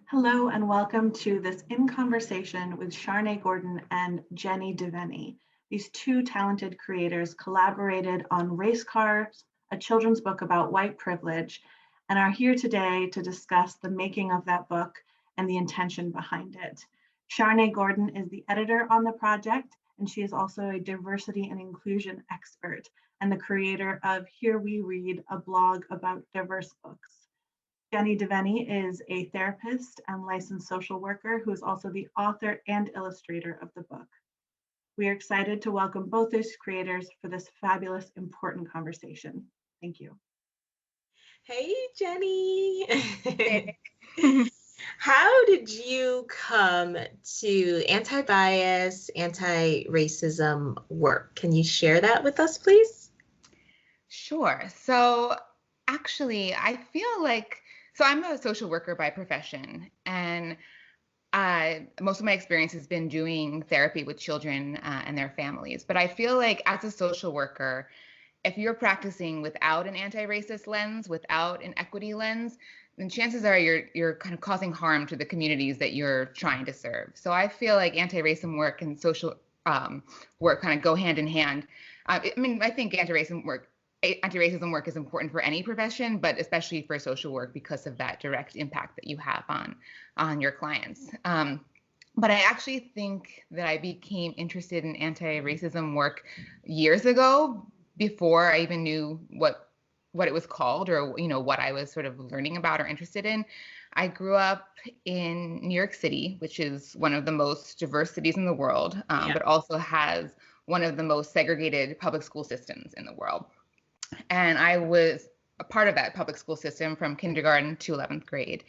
Hello and welcome to this In Conversation with Charnaie Gordon and Jenny Devenny. These two talented creators collaborated on Race Cars, a children's book about white privilege, and are here today to discuss the making of that book and the intention behind it. Charnaie Gordon is the editor on the project, and she is also a diversity and inclusion expert and the creator of Here We Read, a blog about diverse books. Jenny Devenny is a therapist and licensed social worker who is also the author and illustrator of the book. We are excited to welcome both those creators for this fabulous, important conversation. Thank you. Hey, Jenny. Hey. How did you come to anti-bias, anti-racism work? Can you share that with us, please? Sure. So actually, I feel like, I'm a social worker by profession, and most of my experience has been doing therapy with children and their families. But I feel like as a social worker, if you're practicing without an anti-racist lens, without an equity lens, then chances are you're kind of causing harm to the communities that you're trying to serve. So I feel like anti-racism work and social work kind of go hand in hand. I think anti-racism work is important for any profession, but especially for social work because of that direct impact that you have on your clients. But I actually think that I became interested in anti-racism work years ago, before I even knew what it was called, or what I was sort of learning about or interested in. I grew up in New York City, which is one of the most diverse cities in the world, but also has one of the most segregated public school systems in the world. And I was a part of that public school system from kindergarten to 11th grade.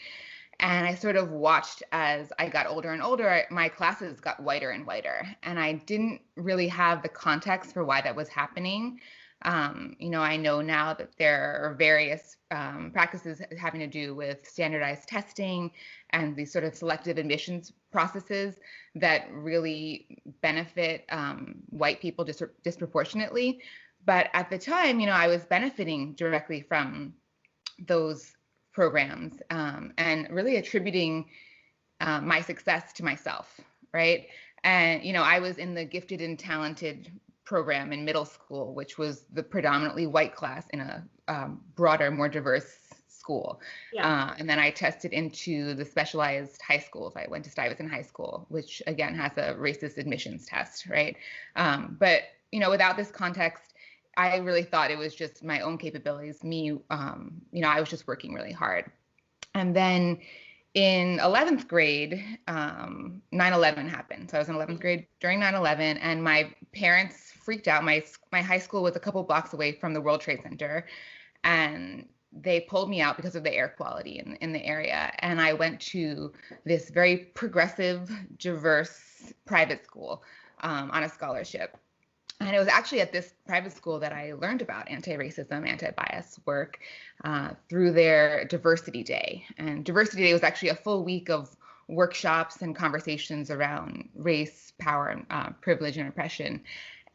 And I sort of watched as I got older and older, my classes got whiter and whiter. And I didn't really have the context for why that was happening. I know now that there are various practices having to do with standardized testing and these sort of selective admissions processes that really benefit white people disproportionately. But at the time, I was benefiting directly from those programs and really attributing my success to myself, right? And, I was in the gifted and talented program in middle school, which was the predominantly white class in a broader, more diverse school. And then I tested into the specialized high schools. I went to Stuyvesant High School, which again has a racist admissions test, right? But, without this context, I really thought it was just my own capabilities, me, I was just working really hard. And then in 11th grade, 9/11 happened. So I was in 11th grade during 9/11, and my parents freaked out. My high school was a couple blocks away from the World Trade Center, and they pulled me out because of the air quality in the area. And I went to this very progressive, diverse private school on a scholarship. And it was actually at this private school that I learned about anti-racism, anti-bias work through their Diversity Day. And Diversity Day was actually a full week of workshops and conversations around race, power, privilege, and oppression.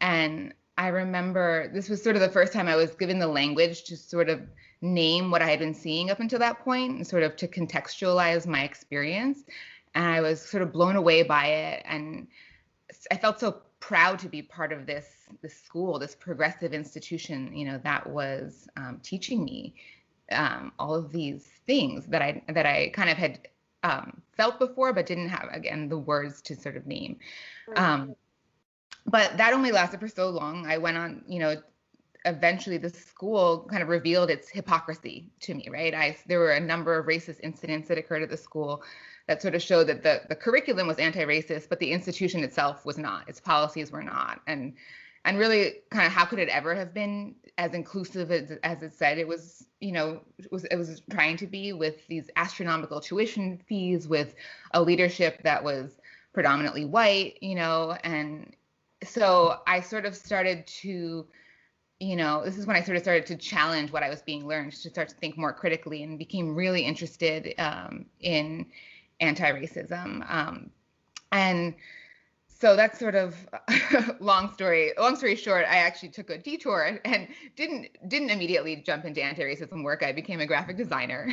And I remember this was sort of the first time I was given the language to sort of name what I had been seeing up until that point and sort of to contextualize my experience. And I was sort of blown away by it. And I felt so proud to be part of this school, this progressive institution, that was teaching me all of these things that I kind of had felt before, but didn't have, again, the words to sort of name. But that only lasted for so long. I went on, eventually the school kind of revealed its hypocrisy to me, right? There were a number of racist incidents that occurred at the school that sort of showed that the curriculum was anti-racist, but the institution itself was not. Its policies were not. And really kind of how could it ever have been as inclusive as it said it was, it was trying to be, with these astronomical tuition fees, with a leadership that was predominantly white, and so I sort of started to, this is when I sort of started to challenge what I was being learned, to start to think more critically, and became really interested in anti-racism. And So that's sort of long story short, I actually took a detour and didn't immediately jump into anti-racism work. I became a graphic designer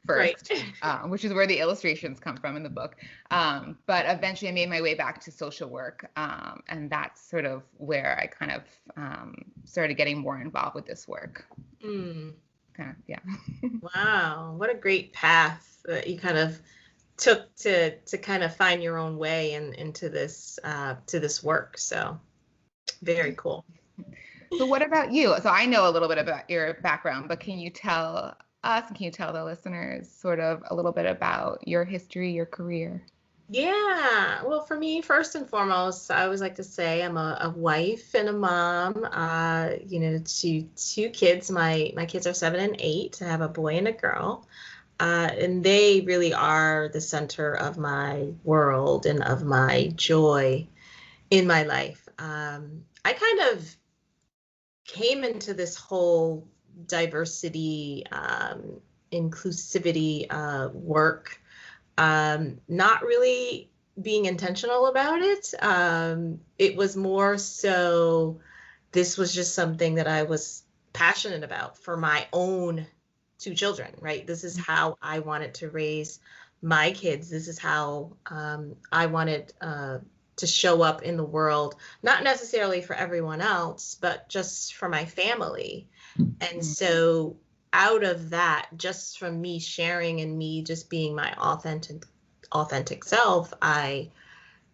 first, Right. which is where the illustrations come from in the book. But eventually I made my way back to social work. And that's sort of where I kind of started getting more involved with this work. Mm. Kind of, yeah. Wow, what a great path that you kind of took to kind of find your own way into this to this work. So very cool. So what about you? So I know a little bit about your background, but can you tell us, can you tell the listeners sort of a little bit about your history, your career? Yeah, well, for me, first and foremost, I always like to say I'm a wife and a mom, to two kids. My kids are 7 and 8. I have a boy and a girl. And they really are the center of my world and of my joy in my life. I kind of came into this whole diversity, inclusivity work, not really being intentional about it. It was more so this was just something that I was passionate about for my own 2 children, right? This is how I wanted to raise my kids. This is how I wanted to show up in the world, not necessarily for everyone else, but just for my family. And so out of that, just from me sharing and me just being my authentic self, I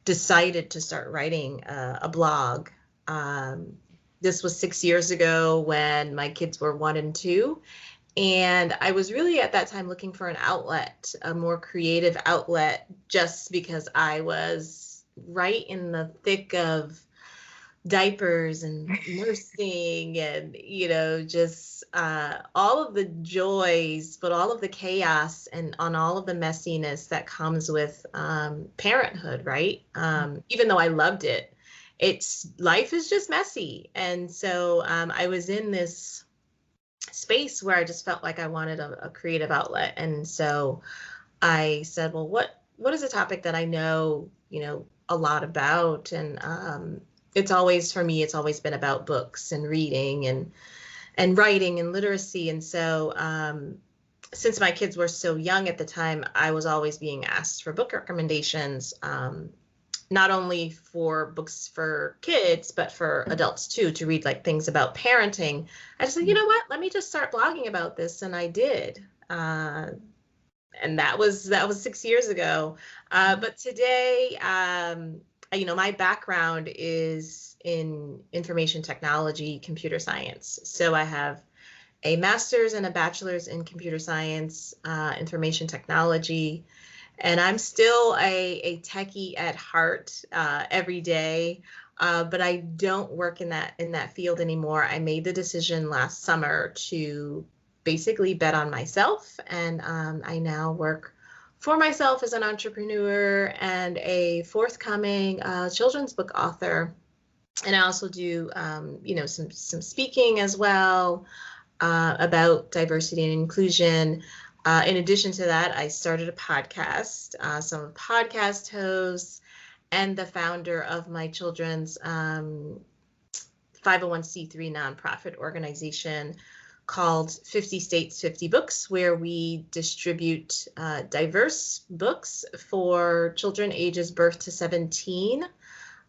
decided to start writing a blog. This was 6 years ago when my kids were 1 and 2. And I was really at that time looking for an outlet, a more creative outlet, just because I was right in the thick of diapers and nursing and, just all of the joys, but all of the chaos and on all of the messiness that comes with parenthood, right? Even though I loved it, life is just messy. And so I was in this space where I just felt like I wanted a creative outlet. And so I said, well, what is a topic that I know, a lot about? And it's always been about books and reading and writing and literacy. And so since my kids were so young at the time, I was always being asked for book recommendations, not only for books for kids, but for adults too, to read like things about parenting. I just said, you know what, let me just start blogging about this. And I did. And that was 6 years ago. But today, my background is in information technology, computer science. So I have a master's and a bachelor's in computer science, information technology. And I'm still a techie at heart every day, but I don't work in that field anymore. I made the decision last summer to basically bet on myself, and I now work for myself as an entrepreneur and a forthcoming children's book author. And I also do, some speaking as well about diversity and inclusion. In addition to that, I started a podcast, so I'm a podcast host and the founder of my children's 501c3 nonprofit organization called 50 States, 50 Books, where we distribute diverse books for children ages birth to 17,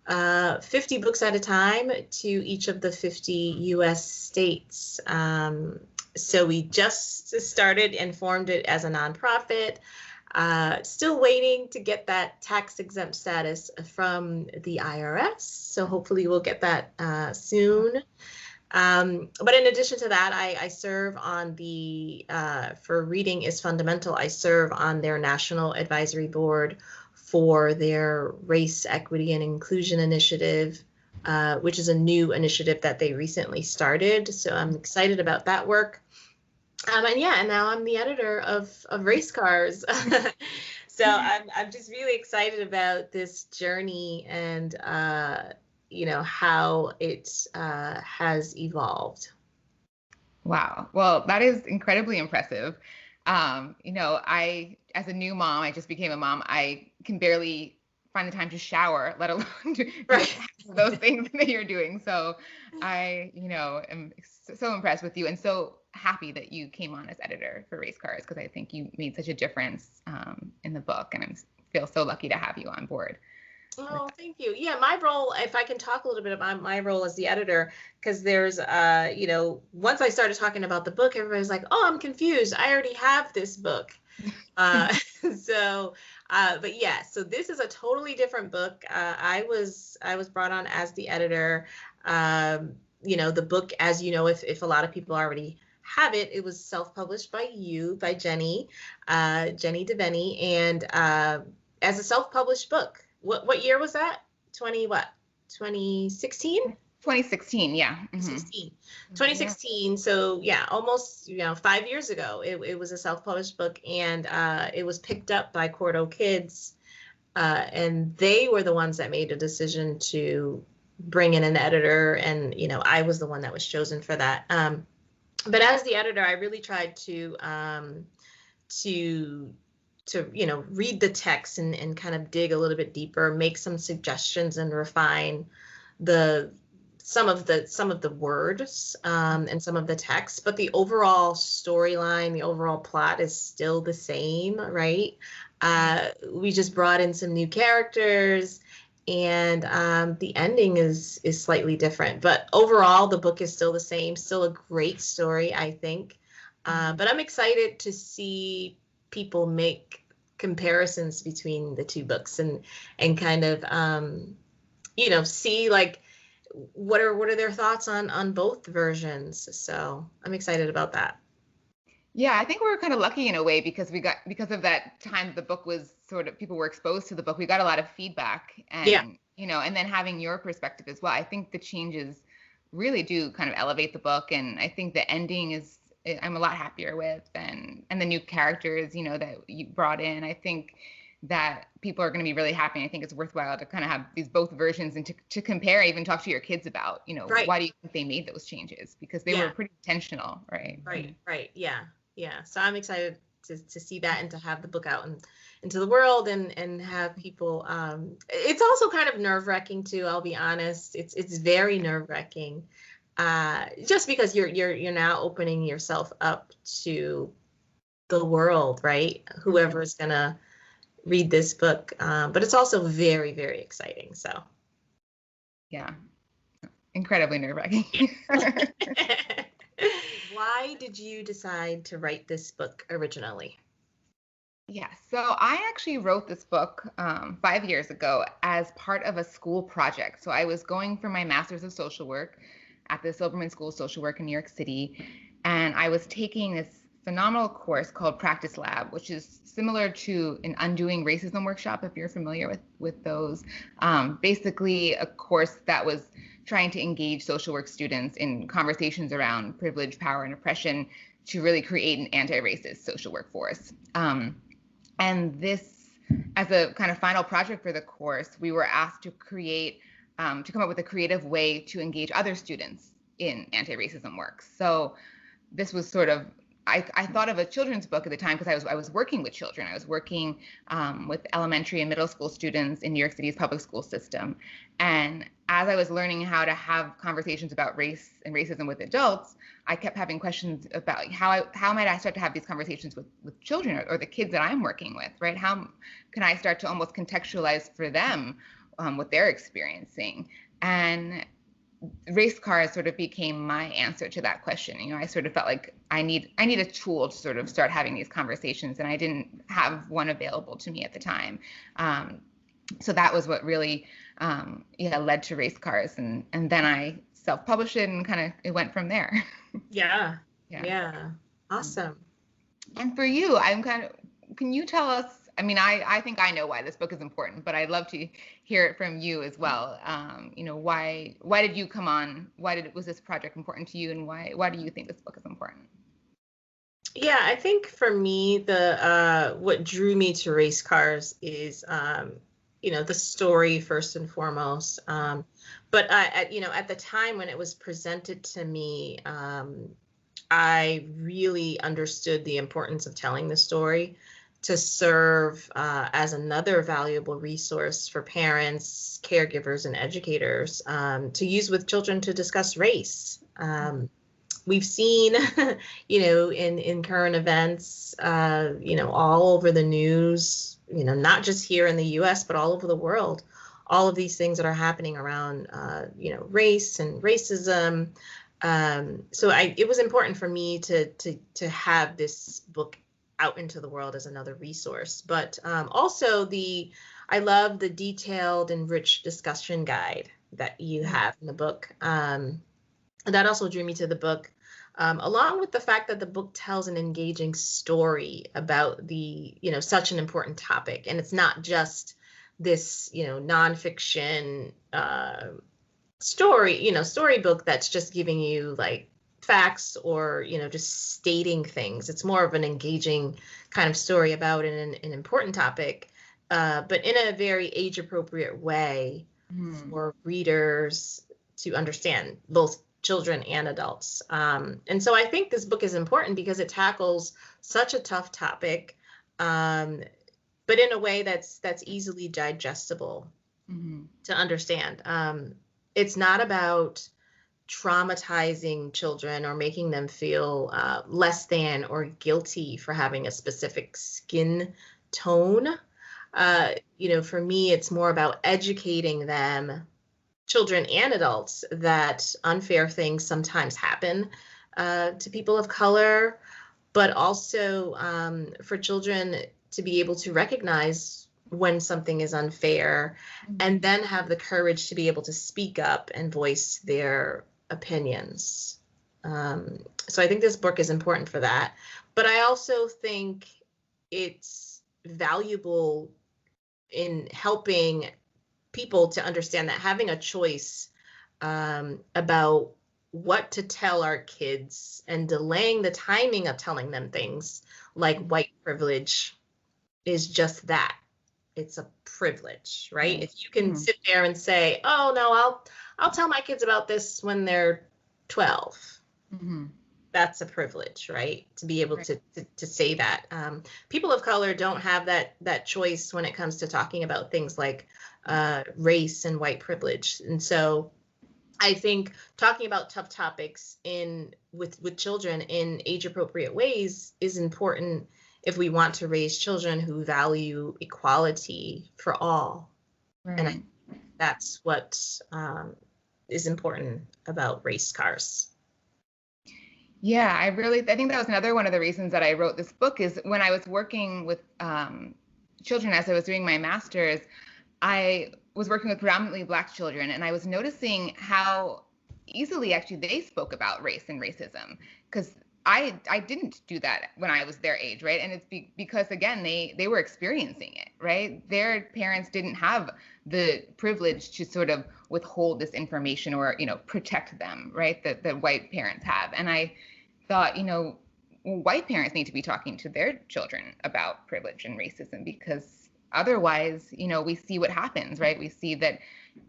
50 books at a time to each of the 50 U.S. states. So we just started and formed it as a nonprofit, still waiting to get that tax exempt status from the IRS. So hopefully we'll get that soon. But in addition to that, I serve on for Reading is Fundamental, I serve on their National Advisory Board for their Race, Equity, and Inclusion Initiative, which is a new initiative that they recently started. So I'm excited about that work. And now I'm the editor of Race Cars. So I'm just really excited about this journey and how it has evolved. Wow. Well, that is incredibly impressive. As a new mom, I just became a mom. I can barely find the time to shower, let alone to Right. those things that you're doing. So I, am so impressed with you and so happy that you came on as editor for Race Cars, because I think you made such a difference in the book, and I feel so lucky to have you on board. Oh, thank you. Yeah, my role, if I can talk a little bit about my role as the editor, because there's, once I started talking about the book, everybody's like, oh, I'm confused. I already have this book. Uh, so, but yeah, so this is a totally different book. I was brought on as the editor. The book, as you know, if a lot of people already have it, it was self-published by Jenny Devenny, and as a self-published book. What year was that? 2016? 2016, yeah. Mm-hmm. 2016. So yeah, almost 5 years ago. It was a self-published book, and it was picked up by Cordo Kids, and they were the ones that made a decision to bring in an editor, and I was the one that was chosen for that. But as the editor, I really tried to read the text and kind of dig a little bit deeper, make some suggestions, and refine some of the words and some of the text. But the overall storyline, the overall plot is still the same, right? We just brought in some new characters, and the ending is slightly different. But overall, the book is still the same, still a great story, I think. But I'm excited to see people make comparisons between the two books and kind of see like what are their thoughts on both versions. So I'm excited about that. Yeah, I think we were kind of lucky in a way, because of that time the book was people were exposed to the book, we got a lot of feedback, and and then having your perspective as well. I think the changes really do kind of elevate the book, and I think the ending I'm a lot happier with, and the new characters, that you brought in. I think that people are going to be really happy. I think it's worthwhile to kind of have these both versions and to compare, even talk to your kids about, right. Why do you think they made those changes? Because they were pretty intentional, right? Right. Yeah. So I'm excited to see that, and to have the book out into the world, and have people. It's also kind of nerve-wracking too. I'll be honest. It's very nerve-wracking. Just because you're now opening yourself up to the world, right? Whoever is gonna read this book, but it's also very, very exciting. So yeah, incredibly nerve-wracking. Why did you decide to write this book originally? Yeah, so I actually wrote this book 5 years ago as part of a school project. So I was going for my master's of social work at the Silberman School of Social Work in New York City, and I was taking this phenomenal course called Practice Lab, which is similar to an Undoing Racism workshop, if you're familiar with those. Basically a course that was trying to engage social work students in conversations around privilege, power, and oppression to really create an anti-racist social workforce. And this, as a kind of final project for the course, we were asked to come up with a creative way to engage other students in anti-racism work. So this was sort of, I thought of a children's book at the time, because I was working with children. I was working with elementary and middle school students in New York City's public school system. And as I was learning how to have conversations about race and racism with adults, I kept having questions about how might I start to have these conversations with children, or the kids that I'm working with, right? How can I start to almost contextualize for them what they're experiencing? And Race Cars sort of became my answer to that question. I sort of felt like I need a tool to sort of start having these conversations, and I didn't have one available to me at the time. So that was what really led to Race Cars, and then I self-published it, and kind of it went from there. Yeah. Awesome. And for you, can you tell us, I think I know why this book is important, but I'd love to hear it from you as well. Why did you come on? Was this project important to you, and why do you think this book is important? Yeah, I think for me, what drew me to Race Cars is, the story first and foremost. But at the time when it was presented to me, I really understood the importance of telling the story. to serve as another valuable resource for parents, caregivers, and educators to use with children to discuss race. We've seen, in current events, all over the news, not just here in the US, but all over the world, all of these things that are happening around, race and racism. So it was important for me to have this book out into the world as another resource. But also I love the detailed and rich discussion guide that you have in the book. That also drew me to the book, along with the fact that the book tells an engaging story about such an important topic. And it's not just this, nonfiction storybook that's just giving you like facts or, just stating things. It's more of an engaging kind of story about an important topic, but in a very age-appropriate way for readers to understand, both children and adults. And so I think this book is important because it tackles such a tough topic, but in a way that's easily digestible to understand. It's not about traumatizing children or making them feel less than or guilty for having a specific skin tone. For me, it's more about educating them, children and adults, that unfair things sometimes happen to people of color, but also for children to be able to recognize when something is unfair and then have the courage to be able to speak up and voice their opinions. So I think this book is important for that. But I also think it's valuable in helping people to understand that having a choice about what to tell our kids and delaying the timing of telling them things like white privilege is just that. It's a privilege, right? If you can sit there and say, oh no, I'll tell my kids about this when they're 12. That's a privilege, right? To be able to say that. People of color don't have that choice when it comes to talking about things like race and white privilege. And so I think talking about tough topics with children in age appropriate ways is important if we want to raise children who value equality for all. Right. And I think that's what is important about race cars. Yeah, I think that was another one of the reasons that I wrote this book, is when I was working with children as I was doing my master's, I was working with predominantly Black children, and I was noticing how easily actually they spoke about race and racism, because I didn't do that when I was their age, right? And it's because, again, they were experiencing it, right? Their parents didn't have the privilege to sort of withhold this information or, protect them, right? That white parents have. And I thought, white parents need to be talking to their children about privilege and racism, because otherwise, we see what happens, right? We see that,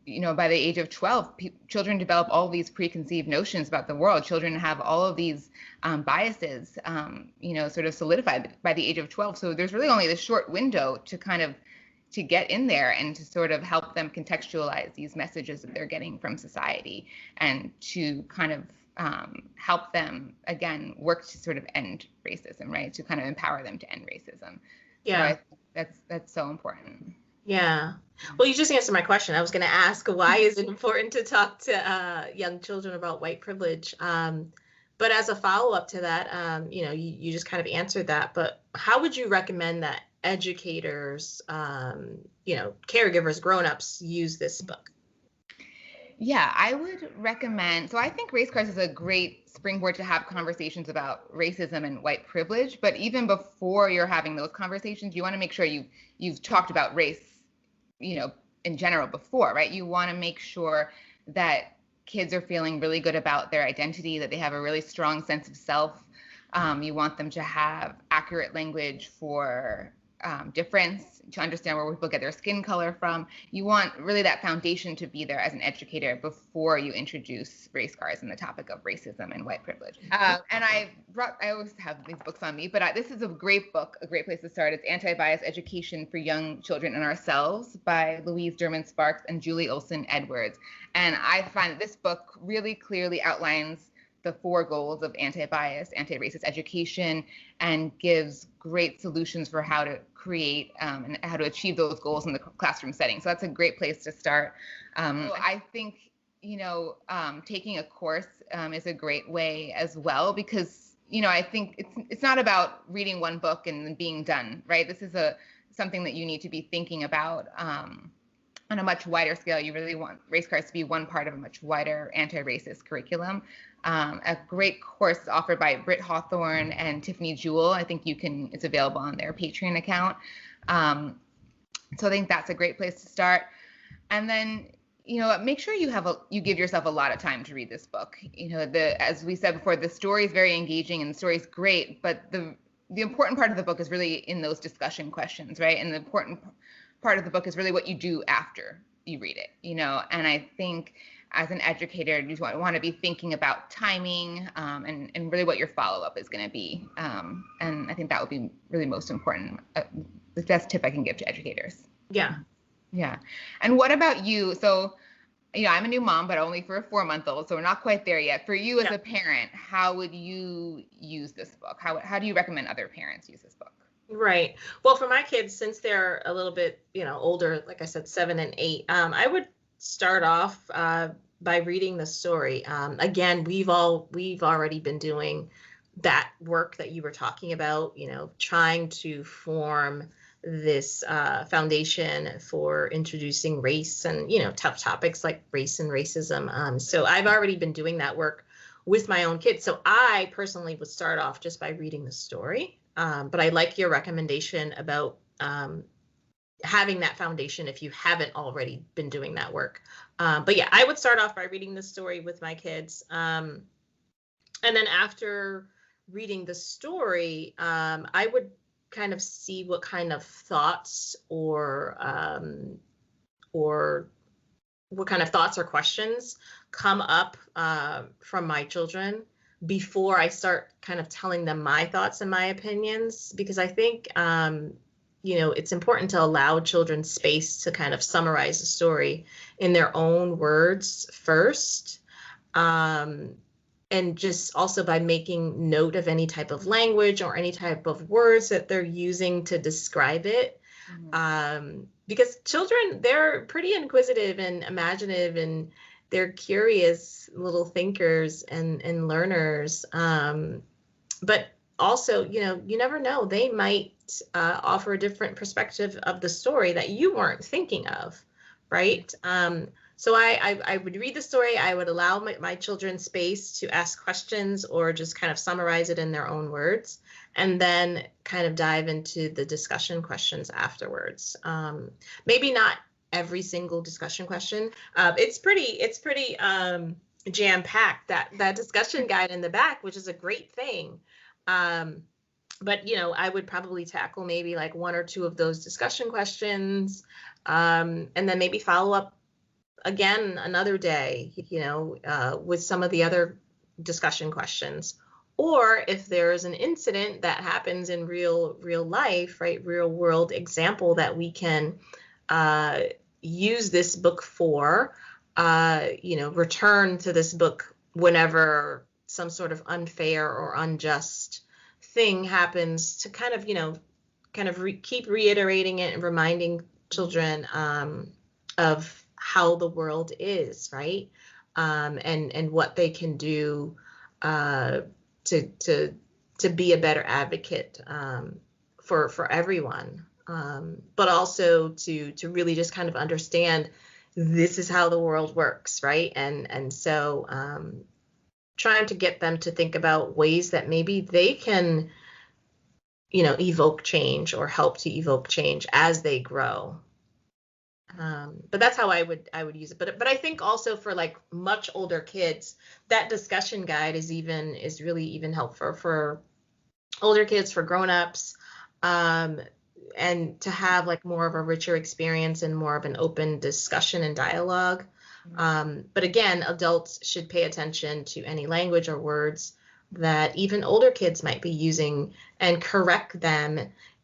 by the age of 12, children develop all these preconceived notions about the world. Children have all of these biases, sort of solidified by the age of 12. So there's really only this short window to get in there and to sort of help them contextualize these messages that they're getting from society, and to kind of help them, again, work to sort of end racism, right? To kind of empower them to end racism. Yeah. So that's so important. Yeah. Well, you just answered my question. I was going to ask, why is it important to talk to young children about white privilege? But as a follow-up to that, you just kind of answered that. But how would you recommend that educators, caregivers, grown-ups use this book? Yeah, I would recommend. So I think Race Cars is a great springboard to have conversations about racism and white privilege. But even before you're having those conversations, you want to make sure you've talked about race, in general before, right? You want to make sure that kids are feeling really good about their identity, that they have a really strong sense of self. You want them to have accurate language for difference, to understand where people get their skin color from. You want really that foundation to be there as an educator before you introduce race cars and the topic of racism and white privilege. And I always have these books on me, but this is a great book, a great place to start. It's Anti-Bias Education for Young Children and Ourselves by Louise Derman Sparks and Julie Olson Edwards. And I find that this book really clearly outlines the 4 goals of anti-bias, anti-racist education, and gives great solutions for how to create and how to achieve those goals in the classroom setting. So that's a great place to start. I think, taking a course is a great way as well, because, I think it's not about reading one book and then being done, right? This is something that you need to be thinking about on a much wider scale. You really want race cars to be one part of a much wider anti-racist curriculum. A great course offered by Britt Hawthorne and Tiffany Jewell. I think it's available on their Patreon account. So I think that's a great place to start. And then, make sure you give yourself a lot of time to read this book. As we said before, the story is very engaging and the story is great, but the important part of the book is really in those discussion questions, right? And the important part of the book is really what you do after you read it, and I think as an educator, you want to be thinking about timing and really what your follow-up is going to be. And I think that would be really most important. The best tip I can give to educators. Yeah. Yeah. And what about you? So, I'm a new mom, but only for a 4-month-old, so we're not quite there yet. For you as a parent, how would you use this book? How do you recommend other parents use this book? Right. Well, for my kids, since they're a little bit, older, like I said, 7 and 8, I would start off by reading the story. Again, we've already been doing that work that you were talking about, trying to form this foundation for introducing race and, tough topics like race and racism. So I've already been doing that work with my own kids. So I personally would start off just by reading the story. But I like your recommendation about having that foundation if you haven't already been doing that work. But yeah, I would start off by reading the story with my kids. And then after reading the story, I would kind of see what kind of thoughts or what kind of thoughts or questions come up from my children before I start kind of telling them my thoughts and my opinions, because I think, it's important to allow children space to kind of summarize the story in their own words first. And just also by making note of any type of language or any type of words that they're using to describe it. Mm-hmm. Because children, they're pretty inquisitive and imaginative, and they're curious little thinkers and learners. But also, you never know, they might offer a different perspective of the story that you weren't thinking of, right? So I would read the story. I would allow my children space to ask questions or just kind of summarize it in their own words, and then kind of dive into the discussion questions afterwards. Maybe not every single discussion question. It's pretty jam-packed, that discussion guide in the back, which is a great thing. But I would probably tackle maybe like 1 or 2 of those discussion questions, and then maybe follow up again another day, with some of the other discussion questions. Or if there's an incident that happens in real life, right, real world example that we can use this book for, return to this book whenever some sort of unfair or unjust thing happens, to kind of keep reiterating it and reminding children of how the world is, right? And what they can do to be a better advocate for everyone, but also to really just kind of understand this is how the world works, right? And so trying to get them to think about ways that maybe they can, evoke change or help to evoke change as they grow. But that's how I would use it. But I think also for like much older kids, that discussion guide is really even helpful for older kids, for grownups. and to have like more of a richer experience and more of an open discussion and dialogue. But again, adults should pay attention to any language or words that even older kids might be using and correct them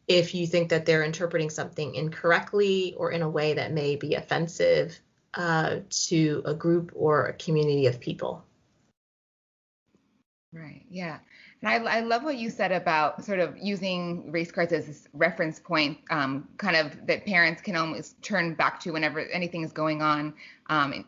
if you think that they're interpreting something incorrectly or in a way that may be offensive to a group or a community of people. Right. Yeah. And I love what you said about sort of using race cards as this reference point, kind of that parents can almost turn back to whenever anything is going on,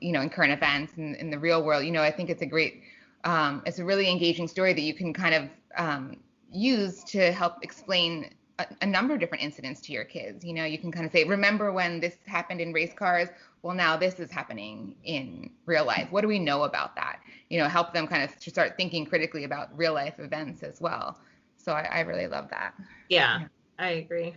in current events and in the real world. I think it's it's a really engaging story that you can kind of use to help explain a number of different incidents to your kids. You can kind of say, remember when this happened in race cars? Well, now this is happening in real life. What do we know about that? Help them kind of to start thinking critically about real life events as well. So I really love that. Yeah, I agree.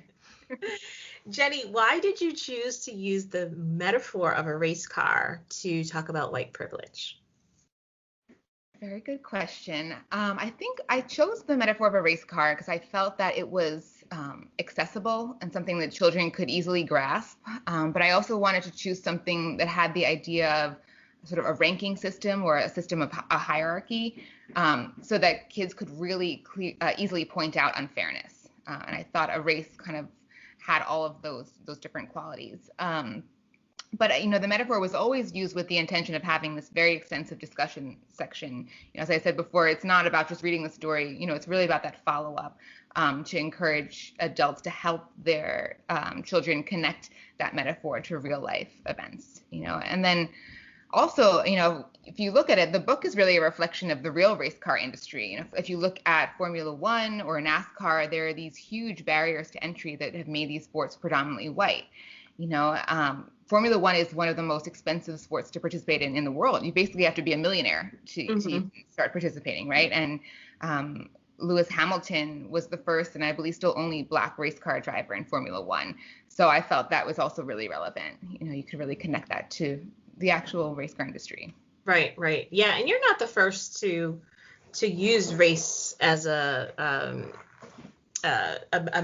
Jenny, why did you choose to use the metaphor of a race car to talk about white privilege? Very good question. I think I chose the metaphor of a race car because I felt that it was accessible and something that children could easily grasp. But I also wanted to choose something that had the idea of sort of a ranking system or a system of a hierarchy, so that kids could really easily point out unfairness. And I thought a race kind of had all of those different qualities. But the metaphor was always used with the intention of having this very extensive discussion section. As I said before, it's not about just reading the story. It's really about that follow-up to encourage adults to help their children connect that metaphor to real life events. And then also, if you look at it, the book is really a reflection of the real race car industry. If you look at Formula One or NASCAR, there are these huge barriers to entry that have made these sports predominantly white. Formula One is one of the most expensive sports to participate in the world. You basically have to be a millionaire to start participating, right? And Lewis Hamilton was the first and I believe still only Black race car driver in Formula One. So I felt that was also really relevant. You could really connect that to the actual race car industry. Right. Yeah, and you're not the first to use race as a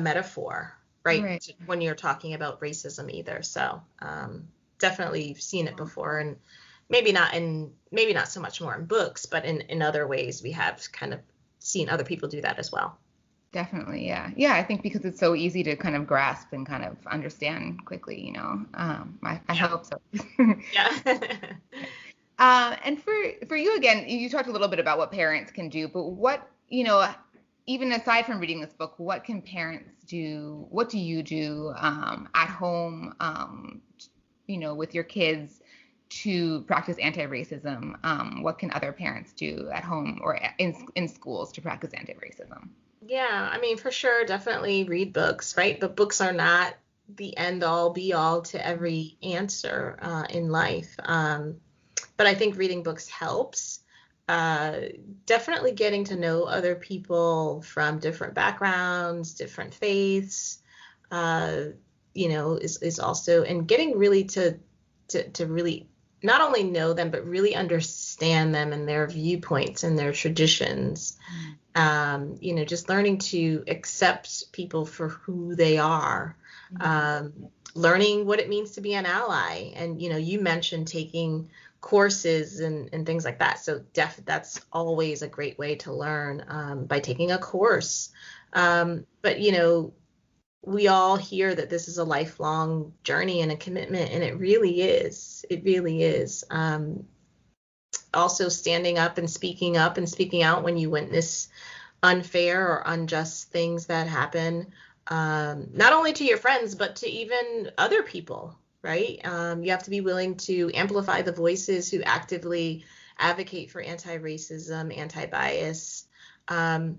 metaphor. Right. When you're talking about racism either. So definitely you've seen it before, and maybe not so much more in books, but in other ways we have kind of seen other people do that as well. Definitely. Yeah. Yeah. I think because it's so easy to kind of grasp and kind of understand quickly, I hope so. Yeah. And for you, again, you talked a little bit about what parents can do, but what, even aside from reading this book, what can parents do? What do you do at home, with your kids to practice anti-racism? What can other parents do at home or in schools to practice anti-racism? Yeah, I mean, for sure, definitely read books, right? But books are not the end all be all to every answer in life. But I think reading books helps. Definitely getting to know other people from different backgrounds, different faiths, is also, and getting really to really not only know them, but really understand them and their viewpoints and their traditions. Just learning to accept people for who they are, learning what it means to be an ally. And, you mentioned taking courses and things like that. So that's always a great way to learn by taking a course. But, we all hear that this is a lifelong journey and a commitment, and it really is. It really is. Also standing up and speaking out when you witness unfair or unjust things that happen, not only to your friends, but to even other people, right? You have to be willing to amplify the voices who actively advocate for anti-racism, anti-bias. But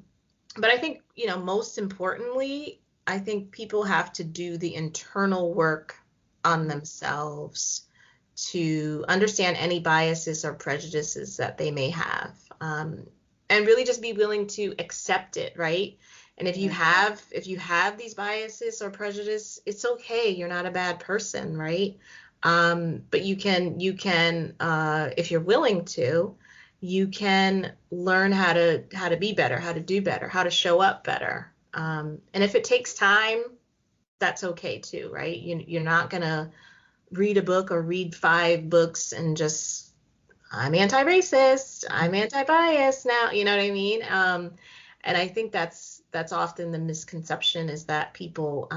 I think, most importantly, I think people have to do the internal work on themselves to understand any biases or prejudices that they may have, and really just be willing to accept it, right? And if you have these biases or prejudice, it's okay. You're not a bad person, right? But you can if you're willing to, you can learn how to be better, how to do better, how to show up better. And if it takes time, that's okay too, right? You're not gonna read a book or read 5 books and just, I'm anti-racist, I'm anti-bias now, you know what I mean? And I think that's often the misconception, is that people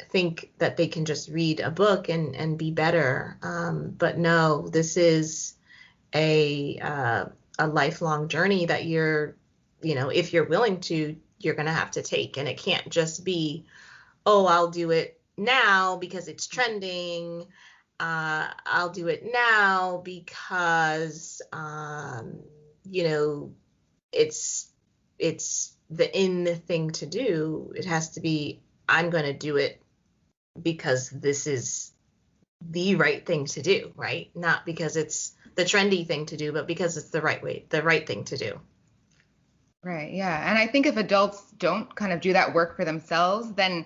think that they can just read a book and be better. But no, this is a lifelong journey that if you're willing to, you're going to have to take. And it can't just be, oh, I'll do it now because it's trending. I'll do it now because, it's the in thing to do. It has to be, I'm going to do it because this is the right thing to do, right? Not because it's the trendy thing to do, but because it's the right thing to do. Right. Yeah. And I think if adults don't kind of do that work for themselves, then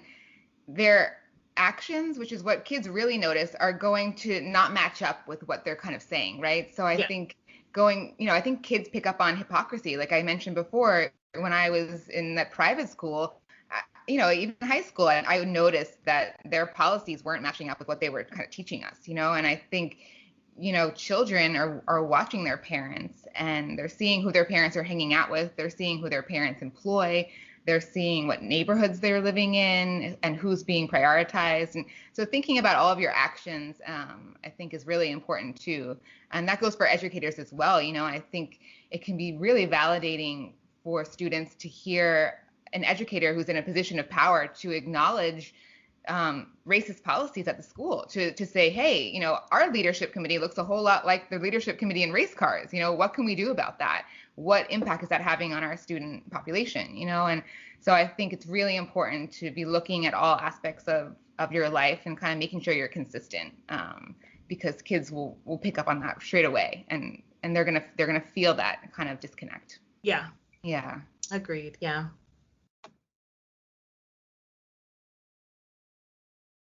their actions, which is what kids really notice, are going to not match up with what they're kind of saying. Right. So I think I think kids pick up on hypocrisy. Like I mentioned before, when I was in that private school, even high school, I noticed that their policies weren't matching up with what they were kind of teaching us, and I think, children are watching their parents, and they're seeing who their parents are hanging out with. They're seeing who their parents employ. They're seeing what neighborhoods they're living in and who's being prioritized. And so thinking about all of your actions, I think is really important too. And that goes for educators as well. I think it can be really validating for students to hear an educator who's in a position of power to acknowledge racist policies at the school, to say, hey, our leadership committee looks a whole lot like the leadership committee in race cars. What can we do about that? What impact is that having on our student population? And so I think it's really important to be looking at all aspects of your life and kind of making sure you're consistent, because kids will pick up on that straight away, and they're gonna feel that kind of disconnect. Yeah. Yeah. Agreed. Yeah.